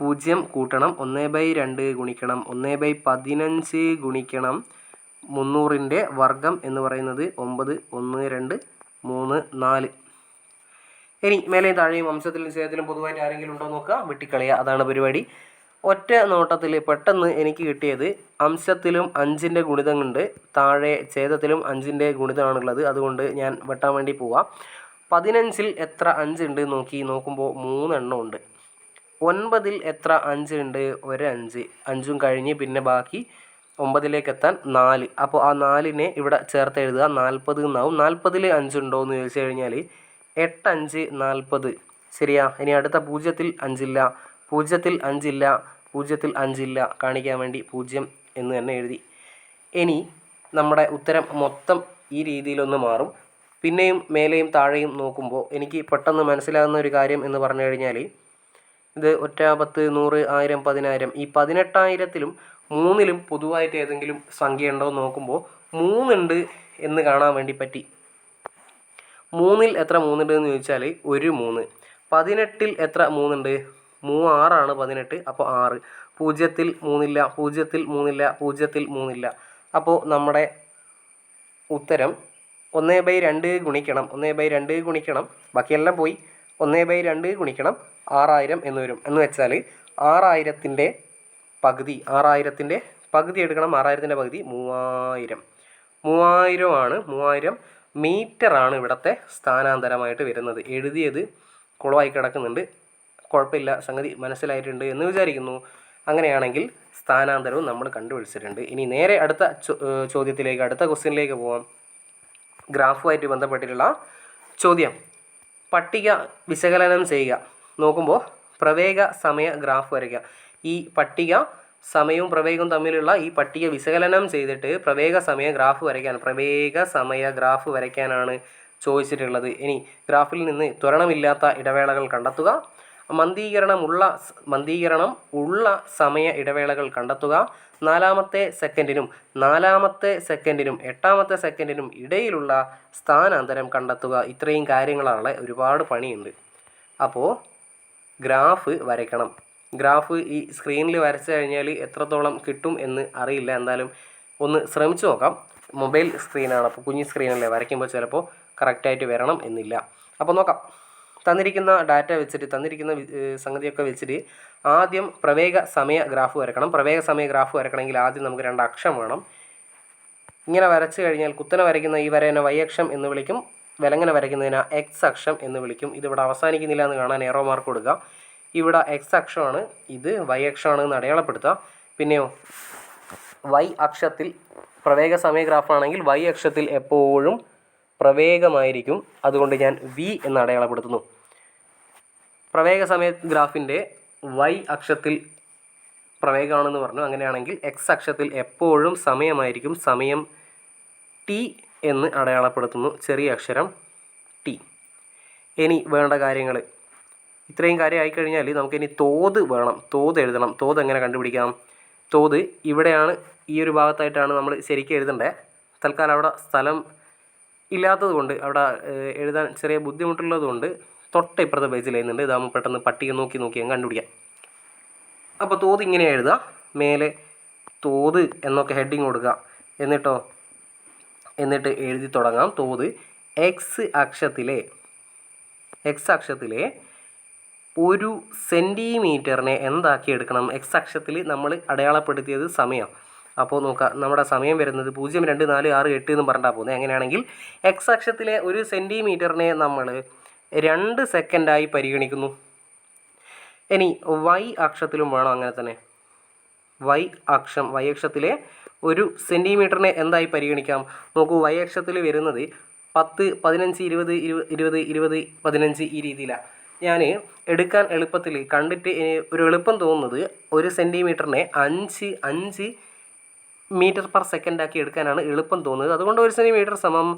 0 കൂട്ടണം 1/2 ഗുണിക്കണം 1/15 ഗുണിക്കണം 300ൻ്റെ വർഗ്ഗം എന്ന് പറയുന്നത് 9, 1, 2, 3, 4. ഇനി മേലെയും താഴെയും അംശത്തിലും ഛേദത്തിലും പൊതുവായിട്ട് ആരെങ്കിലും ഉണ്ടോ നോക്കുക, വെട്ടിക്കളയുക. അതാണ് പരിപാടി. ഒറ്റ നോട്ടത്തിൽ പെട്ടെന്ന് എനിക്ക് കിട്ടിയത് അംശത്തിലും 5ൻ്റെ ഗുണിതമുണ്ട്, താഴെ ഛേദത്തിലും 5ൻ്റെ ഗുണിതമാണുള്ളത്. അതുകൊണ്ട് ഞാൻ വെട്ടാൻ വേണ്ടി പോവാം. 15ൽ എത്ര 5 ഉണ്ട് നോക്കുമ്പോൾ 3 എണ്ണം ഉണ്ട്. 9ൽ എത്ര 5 ഉണ്ട്? 1 5. 5ഉം കഴിഞ്ഞ് പിന്നെ ബാക്കി 9ലേക്ക് എത്താൻ 4. അപ്പോൾ ആ 4നെ ഇവിടെ ചേർത്ത് എഴുതുക, 40 എന്നാവും. 40ൽ 5 ഉണ്ടോ എന്ന് ചോദിച്ചു കഴിഞ്ഞാൽ 8 5 40. ശരിയാ. ഇനി അടുത്ത 0ൽ 5 ഇല്ല, 0ൽ 5 ഇല്ല, 0ൽ 5 ഇല്ല. കാണിക്കാൻ വേണ്ടി 0 എന്ന് തന്നെ എഴുതി. ഇനി നമ്മുടെ ഉത്തരം മൊത്തം ഈ രീതിയിലൊന്ന് മാറും. പിന്നെയും മേലെയും താഴെയും നോക്കുമ്പോൾ എനിക്ക് പെട്ടെന്ന് മനസ്സിലാകുന്ന ഒരു കാര്യം എന്ന് പറഞ്ഞു കഴിഞ്ഞാൽ, ഇത് 1, 10, 100, 1000, 10000. ഈ 18,000ത്തിലും 3ലും പൊതുവായിട്ട് ഏതെങ്കിലും സംഖ്യ ഉണ്ടോ എന്ന് നോക്കുമ്പോൾ 3 ഉണ്ട് എന്ന് കാണാൻ വേണ്ടി പറ്റി. 3ൽ എത്ര 3 ഉണ്ട് എന്ന് ചോദിച്ചാൽ 1 3. 18ൽ എത്ര 3 ഉണ്ട്? 6 ആണ് 18. അപ്പോൾ 6. 0ൽ 3 ഇല്ല, 0ൽ 3 ഇല്ല, 0ൽ 3 ഇല്ല. അപ്പോൾ നമ്മുടെ ഉത്തരം 1/2 ഗുണിക്കണം 1/2 ഗുണിക്കണം ബാക്കിയെല്ലാം പോയി 1/2 ഗുണിക്കണം 6000 എന്ന് വരും. എന്ന് വെച്ചാൽ 6000ത്തിൻ്റെ പകുതി എടുക്കണം. 6000ത്തിൻ്റെ പകുതി 3000. 3000 ആണ്. 3000 മീറ്ററാണ് ഇവിടുത്തെ സ്ഥാനാന്തരമായിട്ട് വരുന്നത്. എഴുതിയത് കുളമായി കിടക്കുന്നുണ്ട്. കുഴപ്പമില്ല, സംഗതി മനസ്സിലായിട്ടുണ്ട് എന്ന് വിചാരിക്കുന്നു. അങ്ങനെയാണെങ്കിൽ സ്ഥാനാന്തരവും നമ്മൾ കണ്ടുപിടിച്ചിട്ടുണ്ട്. ഇനി നേരെ അടുത്ത ചോദ്യത്തിലേക്ക്, അടുത്ത ക്വസ്റ്റ്യനിലേക്ക് പോവാം. ഗ്രാഫുമായിട്ട് ബന്ധപ്പെട്ടിട്ടുള്ള ചോദ്യം. പട്ടിക വിശകലനം ചെയ്യുക. നോക്കുമ്പോൾ പ്രവേഗ സമയ ഗ്രാഫ് വരയ്ക്കുക. ഈ പട്ടിക സമയവും പ്രവേഗവും തമ്മിലുള്ള ഈ പട്ടിക വിശകലനം ചെയ്തിട്ട് പ്രവേഗ സമയ ഗ്രാഫ് വരയ്ക്കാനാണ് ചോദിച്ചിട്ടുള്ളത്. ഇനി ഗ്രാഫിൽ നിന്ന് ത്വരണമില്ലാത്ത ഇടവേളകൾ കണ്ടെത്തുക. മന്ദീകരണം ഉള്ള സമയ ഇടവേളകൾ കണ്ടെത്തുക. 4ാമത്തെ സെക്കൻഡിനും 8ാമത്തെ സെക്കൻഡിനും ഇടയിലുള്ള സ്ഥാനാന്തരം കണ്ടെത്തുക. ഇത്രയും കാര്യങ്ങളാണ്. ഒരുപാട് പണിയുണ്ട്. അപ്പോൾ ഗ്രാഫ് വരയ്ക്കണം. ഗ്രാഫ് ഈ സ്ക്രീനിൽ വരച്ചു കഴിഞ്ഞാൽ എത്രത്തോളം കിട്ടും എന്ന് അറിയില്ല. എന്തായാലും ഒന്ന് ശ്രമിച്ചു നോക്കാം. മൊബൈൽ സ്ക്രീനാണ്, അപ്പോൾ കുഞ്ഞു സ്ക്രീനല്ലേ, വരയ്ക്കുമ്പോൾ ചിലപ്പോൾ കറക്റ്റായിട്ട് വരണം എന്നില്ല. അപ്പോൾ നോക്കാം. തന്നിരിക്കുന്ന ഡാറ്റ വെച്ചിട്ട്, തന്നിരിക്കുന്ന സംഗതിയൊക്കെ വെച്ചിട്ട് ആദ്യം പ്രവേഗ സമയ ഗ്രാഫ് വരക്കണം. പ്രവേഗ സമയ ഗ്രാഫ് വരക്കണമെങ്കിൽ ആദ്യം നമുക്ക് 2 അക്ഷം വേണം. ഇങ്ങനെ വരച്ചു കഴിഞ്ഞാൽ കുത്തനെ വരയ്ക്കുന്ന ഈ വരേനെ y അക്ഷം എന്ന് വിളിക്കും, വിലങ്ങനെ വരയ്ക്കുന്നതിന് x അക്ഷം എന്ന് വിളിക്കും. ഇതിവിടെ അവസാനിക്കുന്നില്ല എന്ന് കാണാൻ ഏറോ മാർക്ക് കൊടുക്കുക. ഇവിടെ x അക്ഷമാണ്, ഇത് y അക്ഷമാണ് എന്ന് അടയാളപ്പെടുത്തുക. പിന്നെയോ y അക്ഷത്തിൽ പ്രവേഗ സമയ ഗ്രാഫാണെങ്കിൽ y അക്ഷത്തിൽ എപ്പോഴും പ്രവേഗമായിരിക്കും. അതുകൊണ്ട് ഞാൻ v എന്ന് അടയാളപ്പെടുത്തുന്നു. പ്രവേഗ സമയ ഗ്രാഫിൻ്റെ y അക്ഷത്തിൽ പ്രവേഗമാണെന്ന് പറഞ്ഞു. അങ്ങനെയാണെങ്കിൽ x അക്ഷത്തിൽ എപ്പോഴും സമയമായിരിക്കും. സമയം t എന്ന് അടയാളപ്പെടുത്തുന്നു, ചെറിയ അക്ഷരം t. ഇനി വേണ്ട കാര്യങ്ങൾ ഇത്രയും കാര്യം ആയിക്കഴിഞ്ഞാൽ നമുക്കിനി തോത് വേണം. തോത് എഴുതണം. തോത് എങ്ങനെ കണ്ടുപിടിക്കാം? തോത് ഇവിടെയാണ്, ഈ ഒരു ഭാഗത്തായിട്ടാണ് നമ്മൾ ശരിക്കും എഴുതേണ്ടത്. തൽക്കാലം അവിടെ സ്ഥലം ഇല്ലാത്തത് കൊണ്ട്, അവിടെ എഴുതാൻ ചെറിയ ബുദ്ധിമുട്ടുള്ളത് കൊണ്ട് തൊട്ട് ഇപ്പുറത്തെ പേജിൽ എഴുതുന്നുണ്ട്. ഇതാകുമ്പോൾ പെട്ടെന്ന് പട്ടിക നോക്കി ഞാൻ കണ്ടുപിടിക്കാം. അപ്പോൾ തോത് ഇങ്ങനെ എഴുതുക, മേലെ തോത് എന്നൊക്കെ ഹെഡിങ് കൊടുക്കുക. എന്നിട്ട് എഴുതി തുടങ്ങാം. തോത് എക്സ് അക്ഷത്തിലെ 1 സെൻറ്റിമീറ്ററിനെ എന്താക്കി എടുക്കണം? എക്സ് അക്ഷത്തിൽ നമ്മൾ അടയാളപ്പെടുത്തിയത് സമയം. അപ്പോൾ നോക്കുക, നമ്മുടെ സമയം വരുന്നത് 0, 2, 4, 6, 8 എന്ന് പറഞ്ഞിട്ടാണ് പോകുന്നത്. എങ്ങനെയാണെങ്കിൽ എക്സ് അക്ഷത്തിലെ 1 സെൻറ്റിമീറ്ററിനെ നമ്മൾ 2 സെക്കൻഡായി പരിഗണിക്കുന്നു. ഇനി വൈ അക്ഷത്തിലും വേണം അങ്ങനെ തന്നെ. വൈ അക്ഷത്തിലെ 1 സെൻറ്റിമീറ്ററിനെ എന്തായി പരിഗണിക്കാം? നോക്കൂ, വൈ അക്ഷത്തിൽ വരുന്നത് 10, 15, 20, 20, 20, 15 ഈ രീതിയിലാണ്. ഞാൻ എടുക്കാൻ എളുപ്പത്തിൽ കണ്ടിട്ട് ഒരു എളുപ്പം തോന്നുന്നത് 1 സെൻറ്റിമീറ്ററിനെ 5 മീറ്റർ പെർ സെക്കൻഡ് ആക്കി എടുക്കാനാണ് എളുപ്പം തോന്നുന്നത്. അതുകൊണ്ട് 1 സെൻറ്റിമീറ്റർ സമം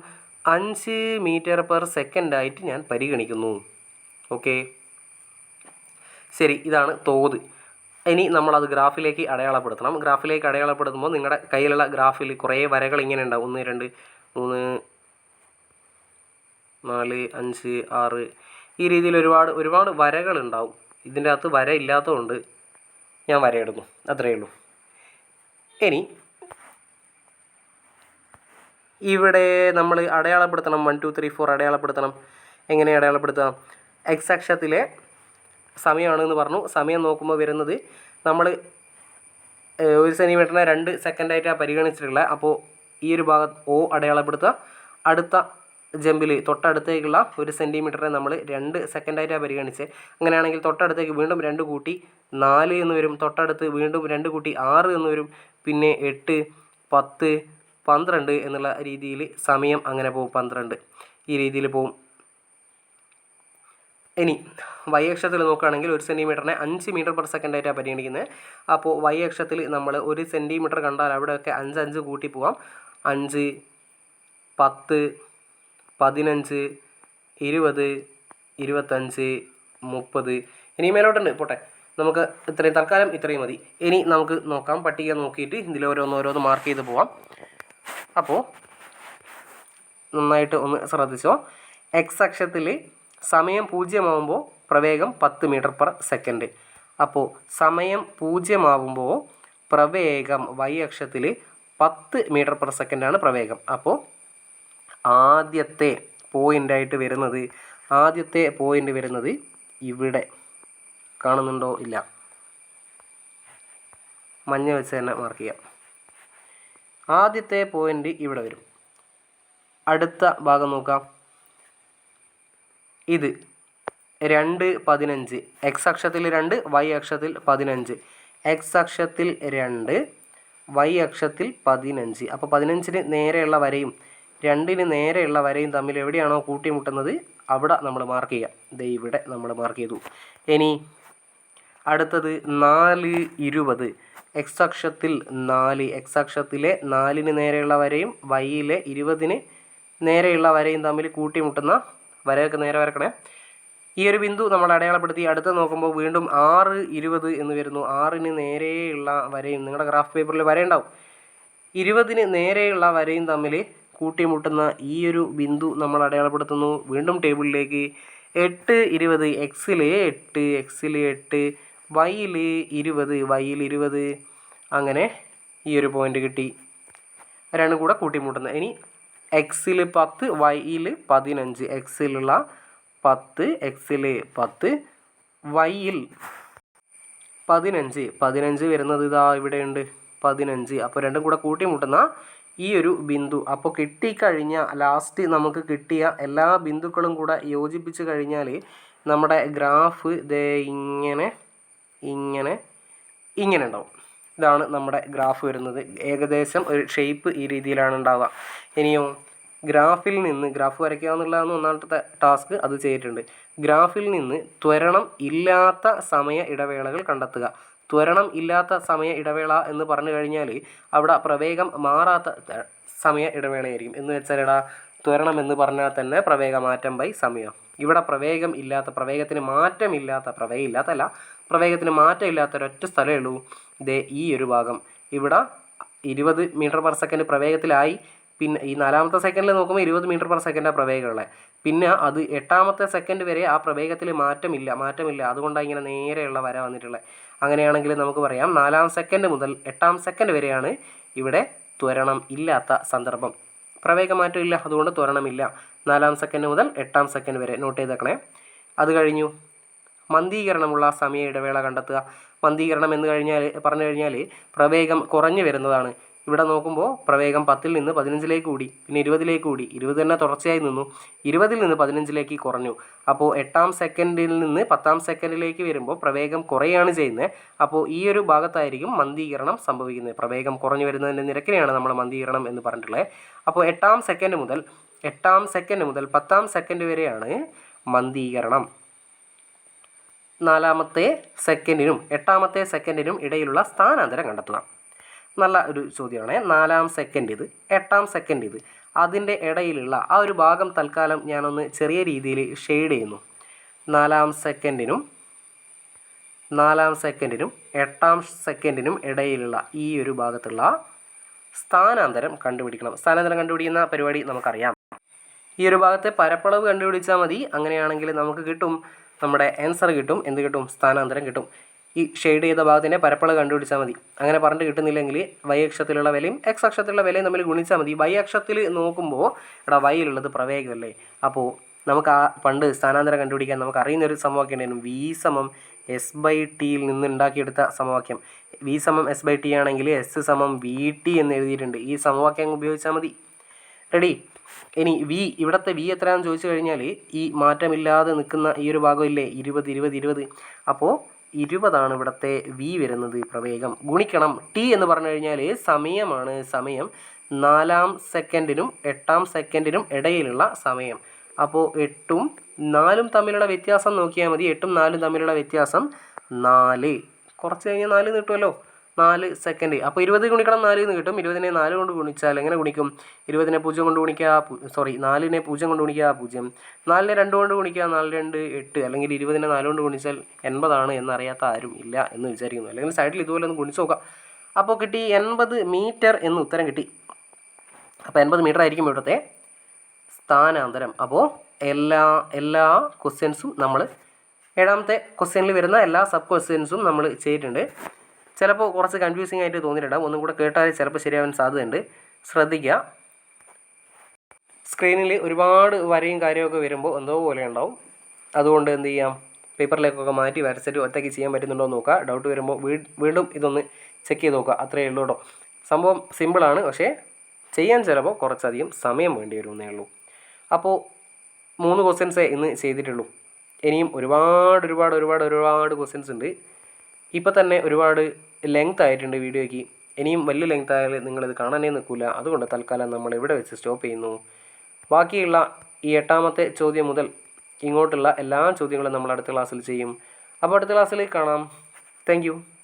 5 മീറ്റർ പെർ സെക്കൻഡ് ആയിട്ട് ഞാൻ പരിഗണിക്കുന്നു. ഓക്കെ, ശരി, ഇതാണ് തോത്. ഇനി നമ്മളത് ഗ്രാഫിലേക്ക് അടയാളപ്പെടുത്തണം. ഗ്രാഫിലേക്ക് അടയാളപ്പെടുത്തുമ്പോൾ നിങ്ങളുടെ കയ്യിലുള്ള ഗ്രാഫിൽ കുറേ വരകൾ ഇങ്ങനെ ഉണ്ടാവും. 1, 2, 3, 4, 5, 6 ഈ രീതിയിൽ ഒരുപാട് വരകളുണ്ടാവും. ഇതിൻ്റെ അകത്ത് വര ഇല്ലാത്തതുകൊണ്ട് ഞാൻ വരയിടുന്നു, അത്രയേ ഉള്ളൂ. ഇനി ഇവിടെ നമ്മൾ അടയാളപ്പെടുത്തണം. 1, 2, 3, 4 അടയാളപ്പെടുത്തണം. എങ്ങനെ അടയാളപ്പെടുത്താം? എക്സ് അക്ഷത്തിലെ സമയമാണെന്ന് പറഞ്ഞു. സമയം നോക്കുമ്പോൾ വരുന്നത് നമ്മൾ 1 സെൻറ്റിമീറ്ററിനെ 2 സെക്കൻഡായിട്ടാണ് പരിഗണിച്ചിട്ടുള്ളത്. അപ്പോൾ ഈ ഒരു ഭാഗത്ത് O അടയാളപ്പെടുത്തുക. അടുത്ത ജമ്പിൽ തൊട്ടടുത്തേക്കുള്ള 1 സെൻറ്റിമീറ്ററിനെ നമ്മൾ 2 സെക്കൻഡായിട്ടാണ് പരിഗണിച്ചത്. അങ്ങനെയാണെങ്കിൽ തൊട്ടടുത്തേക്ക് വീണ്ടും 2 കൂട്ടി 4 എന്ന് വരും. തൊട്ടടുത്ത് വീണ്ടും 2 കൂട്ടി 6 എന്ന് വരും. പിന്നെ 8, 10, 12 എന്നുള്ള രീതിയിൽ സമയം അങ്ങനെ പോകും. 12 ഈ രീതിയിൽ പോകും. ഇനി വൈ അക്ഷത്തിൽ നോക്കുകയാണെങ്കിൽ 1 സെൻറ്റിമീറ്ററിനെ 5 മീറ്റർ പെർ സെക്കൻഡായിട്ടാണ് പരിഗണിക്കുന്നത്. അപ്പോൾ വൈ അക്ഷത്തിൽ നമ്മൾ 1 സെൻറ്റിമീറ്റർ കണ്ടാൽ അവിടെയൊക്കെ 5 കൂട്ടി പോകാം. 5, 10, 15, 20, 25, 30 ഇനി മേലോട്ടുണ്ട്. പോട്ടെ, നമുക്ക് ഇത്രയും തൽക്കാലം ഇത്രയും മതി. ഇനി നമുക്ക് നോക്കാം, പട്ടിക നോക്കിയിട്ട് ഇതിൽ ഓരോന്ന് മാർക്ക് ചെയ്ത് പോവാം. അപ്പോൾ നന്നായിട്ട് ഒന്ന് ശ്രദ്ധിച്ചോ. എക്സ് അക്ഷത്തിൽ സമയം 0 ആവുമ്പോൾ പ്രവേഗം 10 മീറ്റർ പെർ സെക്കൻഡ്. അപ്പോൾ സമയം 0 ആവുമ്പോൾ പ്രവേഗം വൈ അക്ഷത്തിൽ 10 മീറ്റർ പെർ സെക്കൻഡാണ് പ്രവേഗം. അപ്പോൾ ആദ്യത്തെ പോയിൻ്റ് വരുന്നത് ഇവിടെ കാണുന്നുണ്ടോ? ഇല്ല, മഞ്ഞ വെച്ച് തന്നെ മാർക്ക് ചെയ്യാം. ആദ്യത്തെ പോയിൻ്റ് ഇവിടെ വരും. അടുത്ത ഭാഗം നോക്കാം. ഇത് 2, 15. എക്സ് അക്ഷത്തിൽ 2, വൈ അക്ഷത്തിൽ 15. എക്സ് അക്ഷത്തിൽ 2, വൈ അക്ഷത്തിൽ 15. അപ്പോൾ 15-ന് നേരെയുള്ള വരയും 2-ന് നേരെയുള്ള വരയും തമ്മിൽ എവിടെയാണോ കൂട്ടിമുട്ടുന്നത് അവിടെ നമ്മൾ മാർക്ക് ചെയ്യാം. ദേ ഇവിടെ നമ്മൾ മാർക്ക് ചെയ്തു. ഇനി അടുത്തത് 4, 20. എക്സ് അക്ഷത്തിൽ 4. എക്സ് അക്ഷത്തിലെ 4-ന് നേരെയുള്ള വരയും വൈയിലെ 20-ന് നേരെയുള്ള വരയും തമ്മിൽ കൂട്ടിമുട്ടുന്ന വരയൊക്കെ നേരെ വരക്കണേ. ഈ ഒരു ബിന്ദു നമ്മൾ അടയാളപ്പെടുത്തി. അടുത്ത് നോക്കുമ്പോൾ വീണ്ടും 6, 20 എന്ന് വരുന്നു. 6-ന് നേരെയുള്ള വരയും നിങ്ങളുടെ ഗ്രാഫ് പേപ്പറിൽ വരയുണ്ടാവും. 20-ന് നേരെയുള്ള വരയും തമ്മിൽ കൂട്ടിമുട്ടുന്ന ഈ ഒരു ബിന്ദു നമ്മൾ അടയാളപ്പെടുത്തുന്നു. വീണ്ടും ടേബിളിലേക്ക് 8, 20. എക്സിൽ 8, എക്സിൽ 8, വൈയിൽ 20, വൈയിൽ 20. അങ്ങനെ ഈ ഒരു പോയിൻ്റ് കിട്ടി. രണ്ടും കൂടെ കൂട്ടിമുട്ടുന്നത്. ഇനി എക്സിൽ 10, വൈയിൽ 15. എക്സിലുള്ള 10, എക്സിൽ 10, വൈയിൽ 15. 15 വരുന്നത് ഇതാ ഇവിടെയുണ്ട് 15. അപ്പോൾ രണ്ടും കൂടെ കൂട്ടിമുട്ടുന്ന ഈ ഒരു ബിന്ദു. അപ്പോൾ കിട്ടിക്കഴിഞ്ഞാൽ ലാസ്റ്റ് നമുക്ക് കിട്ടിയ എല്ലാ ബിന്ദുക്കളും കൂടെ യോജിപ്പിച്ച് കഴിഞ്ഞാൽ നമ്മുടെ ഗ്രാഫ് ദേ ഇങ്ങനെ ഉണ്ടാവും. ഇതാണ് നമ്മുടെ ഗ്രാഫ് വരുന്നത്. ഏകദേശം ഒരു ഷേപ്പ് ഈ രീതിയിലാണ് ഉണ്ടാവുക. ഇനിയോ ഗ്രാഫ് വരയ്ക്കുക എന്നുള്ളതാണ് ഒന്നാമത്തെ ടാസ്ക്. അത് ചെയ്തിട്ടുണ്ട്. ഗ്രാഫിൽ നിന്ന് ത്വരണം ഇല്ലാത്ത സമയ ഇടവേളകൾ കണ്ടെത്തുക. ത്വരണം ഇല്ലാത്ത സമയ ഇടവേള എന്ന് പറഞ്ഞു കഴിഞ്ഞാൽ അവിടെ പ്രവേഗം മാറാത്ത സമയ ഇടവേളയായിരിക്കും. എന്ന് വെച്ചാൽ ത്വരണം എന്ന് പറഞ്ഞാൽ തന്നെ പ്രവേഗമാറ്റം ബൈ സമയം. ഇവിടെ പ്രവേഗത്തിന് മാറ്റമില്ലാത്ത ഒരൊറ്റ സ്ഥലമേ ഉള്ളൂ. ഇതേ ഈ ഒരു ഭാഗം. ഇവിടെ 20 മീറ്റർ പെർ സെക്കൻഡ് പ്രവേഗത്തിലായി. പിന്നെ ഈ 4ാമത്തെ സെക്കൻഡിൽ നോക്കുമ്പോൾ 20 മീറ്റർ പെർ സെക്കൻഡാണ് പ്രവേഗമുള്ളത്. പിന്നെ അത് 8ാമത്തെ സെക്കൻഡ് വരെ ആ പ്രവേഗത്തിൽ മാറ്റമില്ല. അതുകൊണ്ടാണ് ഇങ്ങനെ നേരെയുള്ള വര വന്നിട്ടുള്ളത്. അങ്ങനെയാണെങ്കിൽ നമുക്ക് പറയാം 4ാം സെക്കൻഡ് മുതൽ 8ാം സെക്കൻഡ് വരെയാണ് ഇവിടെ ത്വരണം ഇല്ലാത്ത സന്ദർഭം. പ്രവേഗമാറ്റം ഇല്ല, അതുകൊണ്ട് ത്വരണമില്ല. 4ാം സെക്കൻഡ് മുതൽ 8ാം സെക്കൻഡ് വരെ നോട്ട് ചെയ്തേക്കണേ. അത് കഴിഞ്ഞു മന്ദീകരണമുള്ള സമയ ഇടവേള കണ്ടെത്തുക. മന്ദീകരണം എന്ന് പറഞ്ഞു കഴിഞ്ഞാൽ പ്രവേഗം കുറഞ്ഞു വരുന്നതാണ്. ഇവിടെ നോക്കുമ്പോൾ പ്രവേഗം 10ൽ നിന്ന് 15ലേക്ക് കൂടി, പിന്നെ 20ലേക്ക് കൂടി, 20 തന്നെ തുടർച്ചയായി നിന്നു, 20ൽ നിന്ന് 15ലേക്ക് കുറഞ്ഞു. അപ്പോൾ 8ാം സെക്കൻഡിൽ നിന്ന് 10ാം സെക്കൻഡിലേക്ക് വരുമ്പോൾ പ്രവേഗം കുറയാണ് ചെയ്യുന്നത്. അപ്പോൾ ഈ ഒരു ഭാഗത്തായിരിക്കും മന്ദീകരണം സംഭവിക്കുന്നത്. പ്രവേഗം കുറഞ്ഞു വരുന്നതിൻ്റെ നിരക്കിനെയാണ് നമ്മൾ മന്ദീകരണം എന്ന് പറഞ്ഞിട്ടുള്ളത്. അപ്പോൾ 8ാം സെക്കൻഡ് മുതൽ 10ാം സെക്കൻഡ് വരെയാണ് മന്ദീകരണം. 4ാമത്തെ സെക്കൻഡിനും 8ാമത്തെ സെക്കൻഡിനും ഇടയിലുള്ള സ്ഥാനാന്തരം കണ്ടെത്തുക. നല്ല ഒരു ചോദ്യമാണ്. 4ാം സെക്കൻഡ് ഇത്, 8ാം സെക്കൻഡ് ഇത്, അതിൻ്റെ ഇടയിലുള്ള ആ ഒരു ഭാഗം തൽക്കാലം ഞാനൊന്ന് ചെറിയ രീതിയിൽ ഷെയ്ഡ് ചെയ്യുന്നു. 4ാം സെക്കൻഡിനും 8ാം സെക്കൻഡിനും ഇടയിലുള്ള ഈ ഒരു ഭാഗത്തുള്ള സ്ഥാനാന്തരം കണ്ടുപിടിക്കണം. സ്ഥാനാന്തരം കണ്ടുപിടിക്കുന്ന പരിപാടി നമുക്കറിയാം. ഈ ഒരു ഭാഗത്തെ പരപ്പളവ് കണ്ടുപിടിച്ചാൽ മതി. അങ്ങനെയാണെങ്കിൽ നമുക്ക് കിട്ടും, നമ്മുടെ ആൻസർ കിട്ടും. എന്ത് കിട്ടും? സ്ഥാനാന്തരം കിട്ടും. ഈ ഷെയ്ഡ് ചെയ്ത ഭാഗത്തിൻ്റെ പരപ്പളവ് കണ്ടുപിടിച്ചാൽ മതി. അങ്ങനെ പറഞ്ഞിട്ട് കിട്ടുന്നില്ലെങ്കിൽ വൈ അക്ഷത്തിലുള്ള വിലയും എക്സ് അക്ഷത്തിലുള്ള വിലയും തമ്മിൽ ഗുണിച്ചാൽ മതി. വൈ അക്ഷത്തിൽ നോക്കുമ്പോൾ ഇവിടെ വൈയിലുള്ളത് പ്രവേഗമല്ലേ. അപ്പോൾ നമുക്ക് ആ പണ്ട് സ്ഥാനാന്തരം കണ്ടുപിടിക്കാൻ നമുക്ക് അറിയുന്നൊരു സമവാക്യം ഉണ്ടായിരുന്നു. വി സമം എസ് ബൈ ടിയിൽ നിന്ന് ഉണ്ടാക്കിയെടുത്ത സമവാക്യം. വി സമം എസ് ബൈ ടി ആണെങ്കിൽ എസ് സമം വി ടി എന്ന് എഴുതിയിട്ടുണ്ട്. ഈ സമവാക്യം ഉപയോഗിച്ചാൽ മതി. റെഡി? ഇനി വി, ഇവിടുത്തെ വി എത്രയാണെന്ന് ചോദിച്ചു കഴിഞ്ഞാൽ ഈ മാറ്റമില്ലാതെ നിൽക്കുന്ന ഈ ഒരു ഭാഗം ഇല്ലേ, 20. അപ്പോൾ 20 ഇവിടുത്തെ വി വരുന്നത്. പ്രവേഗം ഗുണിക്കണം ടി എന്ന് പറഞ്ഞു കഴിഞ്ഞാൽ സമയമാണ്. സമയം 4ാം സെക്കൻഡിനും 8ാം സെക്കൻഡിനും ഇടയിലുള്ള സമയം. അപ്പോൾ 8ഉം 4ഉം തമ്മിലുള്ള വ്യത്യാസം നോക്കിയാൽ മതി. 8ഉം 4ഉം തമ്മിലുള്ള വ്യത്യാസം 4. കുറച്ച് കഴിഞ്ഞാൽ 4 കിട്ടുമല്ലോ, 4 സെക്കൻഡ്. അപ്പോൾ 20 ഗുണിക്കണം 4 എന്ന് കിട്ടും. 20നെ 4 കൊണ്ട് ഗുണിച്ചാൽ എങ്ങനെ ഗുണിക്കും? 20നെ 0 കൊണ്ട് ഗുണിക്കുക, 4നെ 0 കൊണ്ട് ഗുണിക്കുക 0, 4നെ 2 കൊണ്ട് ഗുണിക്കുക, 4 2 8, അല്ലെങ്കിൽ 20നെ 4 കൊണ്ട് ഗുണിച്ചാൽ 80 എന്നറിയാത്ത ആരും ഇല്ല എന്ന് വിചാരിക്കുന്നു. അല്ലെങ്കിൽ സൈഡിൽ ഇതുപോലെ ഒന്ന് ഗുണിച്ച് നോക്കാം. അപ്പോൾ കിട്ടി 80 മീറ്റർ എന്ന് ഉത്തരം കിട്ടി. അപ്പോൾ 80 മീറ്റർ ആയിരിക്കും ഇവിടുത്തെ സ്ഥാനാന്തരം. അപ്പോൾ എല്ലാ ക്വസ്റ്റ്യൻസും നമ്മൾ 7ാമത്തെ ക്വസ്റ്റ്യനിൽ വരുന്ന എല്ലാ സബ് ക്വസ്റ്റ്യൻസും നമ്മൾ ചെയ്തിട്ടുണ്ട്. ചിലപ്പോൾ കുറച്ച് കൺഫ്യൂസിങ് ആയിട്ട് തോന്നിയിട്ടുണ്ടാകും. ഒന്നും കൂടെ കേട്ടാൽ ചിലപ്പോൾ ശരിയാവാൻ സാധ്യതയുണ്ട്. ശ്രദ്ധിക്കുക. സ്ക്രീനിൽ ഒരുപാട് വരയും കാര്യമൊക്കെ വരുമ്പോൾ എന്തോ പോലെ ഉണ്ടാവും. അതുകൊണ്ട് എന്ത് ചെയ്യാം, പേപ്പറിലേക്കൊക്കെ മാറ്റി വരച്ചിട്ട് ഒറ്റയ്ക്ക് ചെയ്യാൻ പറ്റുന്നുണ്ടോ എന്ന് നോക്കുക. ഡൗട്ട് വരുമ്പോൾ വീണ്ടും ഇതൊന്ന് ചെക്ക് ചെയ്ത് നോക്കുക. അത്രയേ ഉള്ളൂ കേട്ടോ. സംഭവം സിമ്പിളാണ്, പക്ഷേ ചെയ്യാൻ ചിലപ്പോൾ കുറച്ചധികം സമയം വേണ്ടി വരുമെന്നേ ഉള്ളൂ. അപ്പോൾ 3 ക്വസ്റ്റ്യൻസേ ഇന്ന് ചെയ്തിട്ടുള്ളൂ. ഇനിയും ഒരുപാട് ക്വസ്റ്റ്യൻസ് ഉണ്ട്. ഇപ്പോൾ തന്നെ ഒരുപാട് ലെങ്ത് ആയിട്ടുണ്ട് വീഡിയോയ്ക്ക്. ഇനിയും വലിയ ലെങ്ത് ആയാൽ നിങ്ങളിത് കാണാനേ നിൽക്കില്ല. അതുകൊണ്ട് തൽക്കാലം നമ്മൾ ഇവിടെ വെച്ച് സ്റ്റോപ്പ് ചെയ്യുന്നു. ബാക്കിയുള്ള ഈ 8ാമത്തെ ചോദ്യം മുതൽ ഇങ്ങോട്ടുള്ള എല്ലാ ചോദ്യങ്ങളും നമ്മൾ അടുത്ത ക്ലാസ്സിൽ ചെയ്യും. അപ്പോൾ അടുത്ത ക്ലാസ്സിൽ കാണാം. താങ്ക്